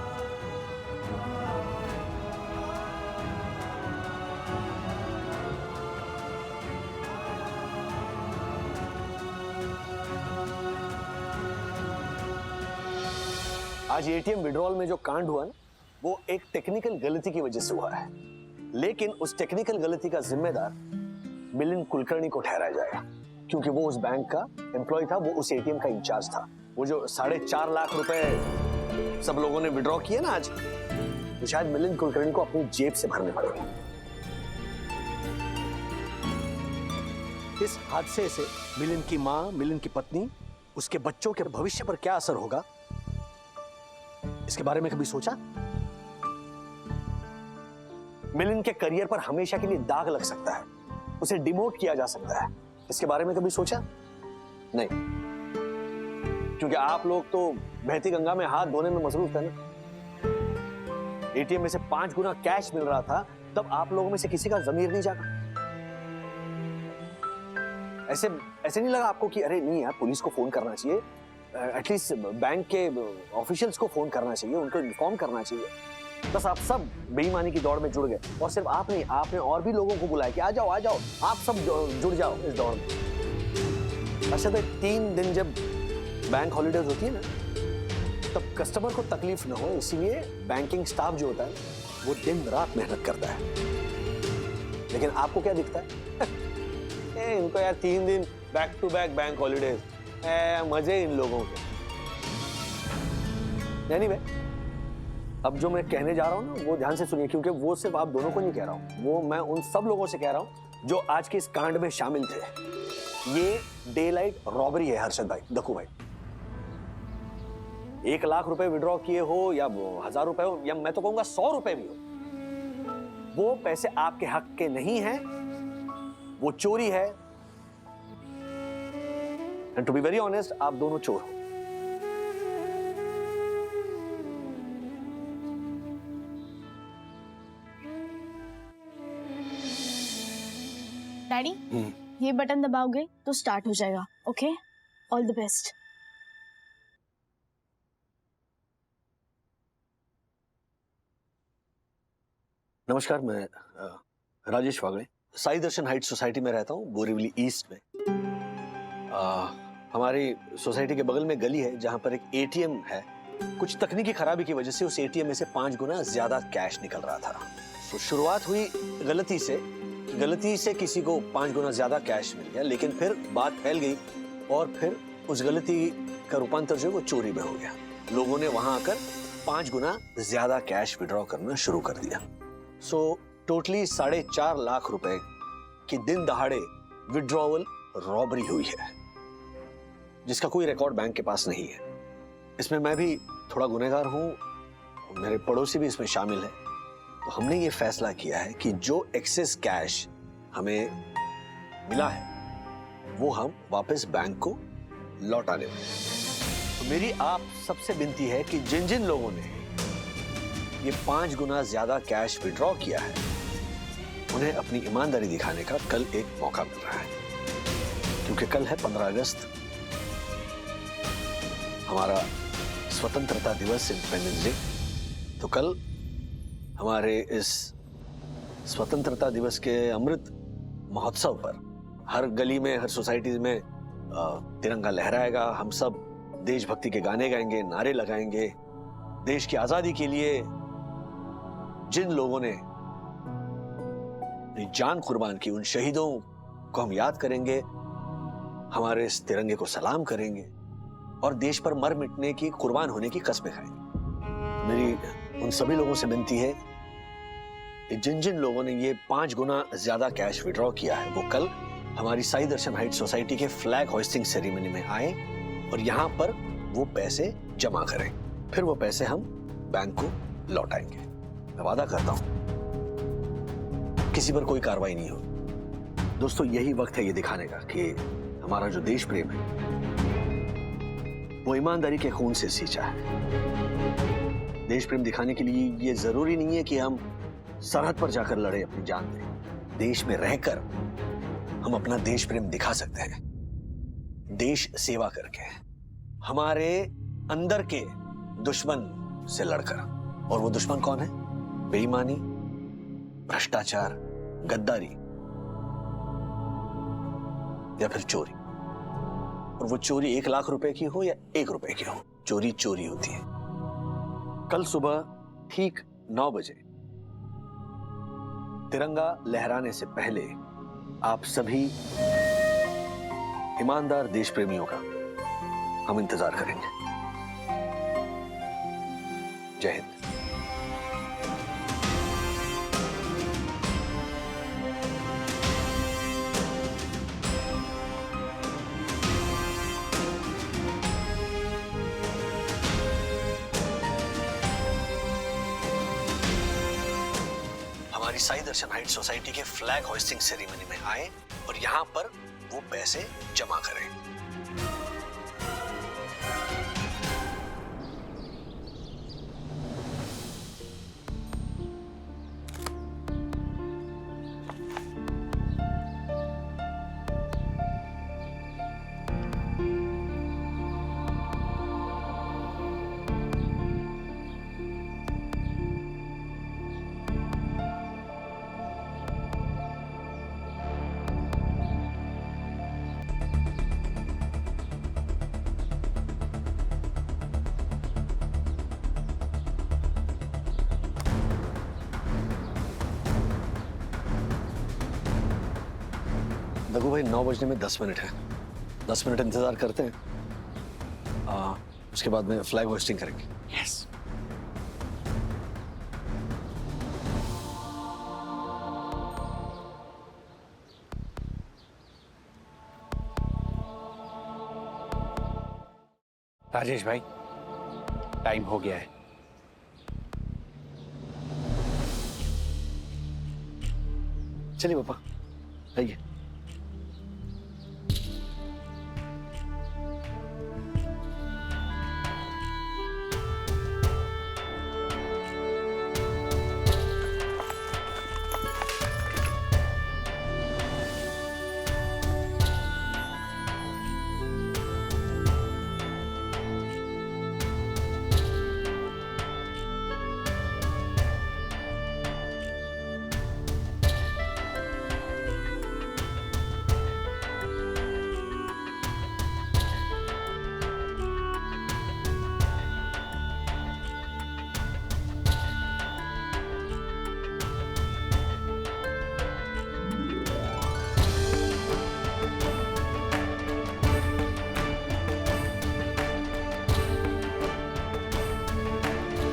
[SPEAKER 8] आज एटीएम विड्रॉल में जो कांड हुआ ना, वो एक टेक्निकल गलती की वजह से हुआ है, लेकिन उस टेक्निकल गलती का जिम्मेदार मिलिंद कुलकर्णी को ठहराया जाएगा, क्योंकि वो उस बैंक का एम्प्लॉय था, वो उस एटीएम का इंचार्ज था। वो जो 4.5 लाख रुपए सब लोगों ने विड्रॉ किए ना आज, तो शायद मिलिंद कुलकर्णी को अपनी जेब से भरने पड़ेगा। इस हादसे से मिलिंद की मां, मिलिंद की पत्नी, उसके बच्चों के भविष्य पर क्या असर होगा, इसके बारे में कभी सोचा? मिलिंद के करियर पर हमेशा के लिए दाग लग सकता है, उसे डिमोट किया जा सकता है, इसके बारे में कभी सोचा? नहीं, क्योंकि आप लोग तो बहती गंगा में हाथ धोने में मसरूफ थे ना। एटीएम में से 5 गुना कैश मिल रहा था, तब आप लोगों में से किसी का ज़मीर नहीं जागा? ऐसे नहीं लगा आपको कि अरे नहीं यार, पुलिस को फोन करना चाहिए, एटलीस्ट बैंक के ऑफिशियल्स को फोन करना चाहिए, उनको इन्फॉर्म करना चाहिए। बस आप सब बेईमानी की दौड़ में जुड़ गए, और सिर्फ आप नहीं, आपने और भी लोगों को बुलाया कि आ जाओ आप सब जुड़ जाओ इस दौड़ में। अच्छा तो 3 दिन जब बैंक हॉलीडेज होती है ना, तब कस्टमर को तकलीफ ना हो, इसीलिए बैंकिंग स्टाफ जो होता है वो दिन रात मेहनत करता है। लेकिन आपको क्या दिखता है? इनको यार 3 दिन back to back bank holidays, मजे इन लोगों के। नहीं भाई, अब जो मैं कहने जा रहा हूं ना वो ध्यान से सुनिए, क्योंकि वो सिर्फ आप दोनों को नहीं कह रहा हूं, वो मैं उन सब लोगों से कह रहा हूं जो आज के इस कांड में शामिल थे। ये डे लाइट रॉबरी है हर्षद भाई, दक्कू भाई। 1 लाख रुपए विड्रॉ किए हो या 1000 रुपए हो, या मैं तो कहूंगा 100 रुपए भी हो, वो पैसे आपके हक के नहीं हैं, वो चोरी है। And to be very honest, आप दोनों चोर हो।
[SPEAKER 2] डैडी, ये बटन दबाओगे तो स्टार्ट हो जाएगा। Okay, all the best.
[SPEAKER 8] नमस्कार, मैं राजेश वागड़े साई दर्शन हाइट सोसाइटी में रहता हूँ, बोरीवली ईस्ट में। हमारी सोसाइटी के बगल में गली है जहाँ पर एक एटीएम है। कुछ तकनीकी खराबी की वजह से उस एटीएम में से 5 गुना ज्यादा कैश निकल रहा था। तो शुरुआत हुई गलती से किसी को 5 गुना ज्यादा कैश मिल गया, लेकिन फिर बात फैल गई और फिर उस गलती का रूपांतर जो है वो चोरी में हो गया। लोगों ने वहां आकर 5 गुना ज्यादा कैश विड्रॉ करना शुरू कर दिया। सो टोटली 4.5 लाख रुपए की दिन दहाड़े विड्रॉवल रॉबरी हुई है, जिसका कोई रिकॉर्ड बैंक के पास नहीं है। इसमें मैं भी थोड़ा गुनहगार हूं, मेरे पड़ोसी भी इसमें शामिल है। तो हमने ये फैसला किया है कि जो एक्सेस कैश हमें मिला है वो हम वापस बैंक को लौटा दें। तो मेरी आप सबसे विनती है कि जिन जिन लोगों ने ये 5 गुना ज्यादा कैश विड्रॉ किया है, उन्हें अपनी ईमानदारी दिखाने का कल एक मौका मिल रहा है, क्योंकि कल है 15 अगस्त, हमारा स्वतंत्रता दिवस, इंडिपेंडेंस डे। तो कल हमारे इस स्वतंत्रता दिवस के अमृत महोत्सव पर हर गली में, हर सोसाइटी में तिरंगा लहराएगा। हम सब देशभक्ति के गाने गाएंगे, नारे लगाएंगे। देश की आजादी के लिए जिन लोगों ने अपनी जान कुर्बान की, उन शहीदों को हम याद करेंगे, हमारे इस तिरंगे को सलाम करेंगे और देश पर मर मिटने की, कुर्बान होने की कसमें खाएंगे। मेरी उन सभी लोगों से विनती है कि जिन जिन लोगों ने ये 5 गुना ज्यादा कैश विड्रॉ किया है, वो कल हमारी साई दर्शन हाइट सोसाइटी के फ्लैग होइस्टिंग सेरेमनी में आए और यहाँ पर वो पैसे जमा करें। फिर वो पैसे हम बैंक को लौटाएंगे। मैं वादा करता हूं किसी पर कोई कार्रवाई नहीं होगी। दोस्तों, यही वक्त है ये दिखाने का कि हमारा जो देश प्रेम है वो ईमानदारी के खून से सींचा है। देश प्रेम दिखाने के लिए ये जरूरी नहीं है कि हम सरहद पर जाकर लड़े, अपनी जान दें। देश में रहकर हम अपना देश प्रेम दिखा सकते हैं, देश सेवा करके, हमारे अंदर के दुश्मन से लड़कर। और वो दुश्मन कौन है? बेईमानी, भ्रष्टाचार, गद्दारी या फिर चोरी। और वो चोरी 1 लाख रुपए की हो या 1 रुपए की हो, चोरी चोरी होती है। कल सुबह ठीक 9 बजे तिरंगा लहराने से पहले आप सभी ईमानदार देश प्रेमियों का हम इंतजार करेंगे। जय हिंद। हमारी साई दर्शन हाइट सोसाइटी के फ्लैग होइस्टिंग सेरेमनी में आए और यहां पर वो पैसे जमा करें। दगू भाई 9 बजने में 10 मिनट है, 10 मिनट इंतजार करते हैं, उसके बाद में फ्लैग होस्टिंग करेंगे।
[SPEAKER 7] यस।
[SPEAKER 4] राजेश भाई, टाइम हो गया है।
[SPEAKER 8] चलिए पापा, आइए।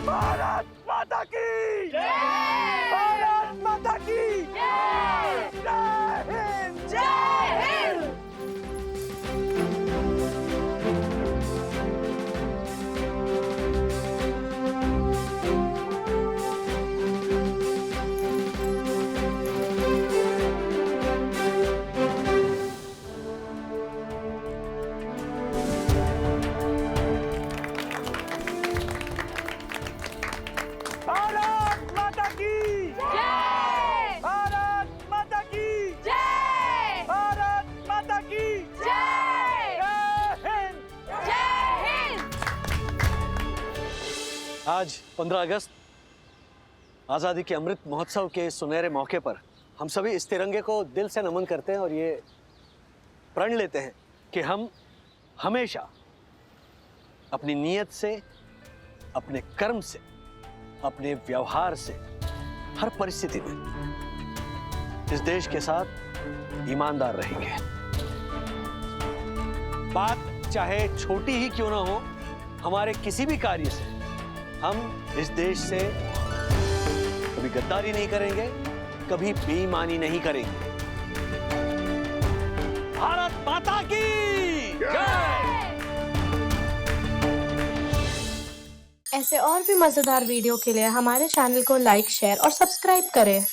[SPEAKER 4] भारत माता की जय! भारत माता की जय! जय हिंद!
[SPEAKER 1] जय हिंद।
[SPEAKER 4] भारत माता की
[SPEAKER 1] जय।
[SPEAKER 4] भारत माता की
[SPEAKER 1] जय।
[SPEAKER 4] भारत माता की
[SPEAKER 1] जय।
[SPEAKER 4] जय हिंद!
[SPEAKER 1] जय हिंद।
[SPEAKER 8] आज 15 अगस्त आज़ादी के अमृत महोत्सव के सुनहरे मौके पर हम सभी इस तिरंगे को दिल से नमन करते हैं और ये प्रण लेते हैं कि हम हमेशा अपनी नीयत से, अपने कर्म से, अपने व्यवहार से, हर परिस्थिति में इस देश के साथ ईमानदार रहेंगे। बात चाहे छोटी ही क्यों ना हो, हमारे किसी भी कार्य से हम इस देश से कभी गद्दारी नहीं करेंगे, कभी बेईमानी नहीं करेंगे। भारत माता की जय!
[SPEAKER 1] ऐसे और भी मजेदार वीडियो के लिए हमारे चैनल को लाइक, शेयर और सब्सक्राइब करें।